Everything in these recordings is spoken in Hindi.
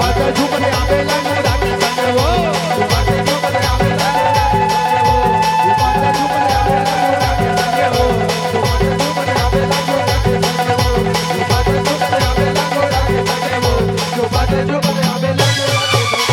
बात झुकले आवेला गोरा के संग वो बात झुकले आवेला बात झुकले आवेला गोरा के संग वो बात झुकले आवेला गोरा के संग वो बात झुकले आवेला गोरा के संग वो जो बात झुकले आवेला गोरा के संग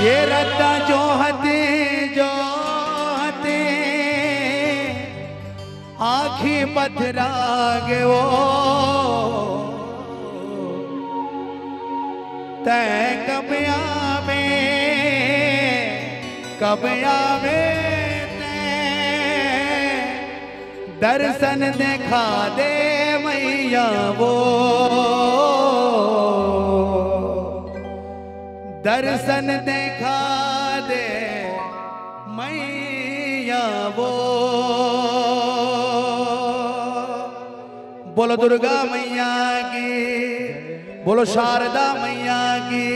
ये रत्ता जो हते आखी पथरा गे वो तै कब आवे दर्शन देखा दे मैया वो दर्शन देखा दे मैया वो बोलो दुर्गा मैया की बोलो शारदा मैया की।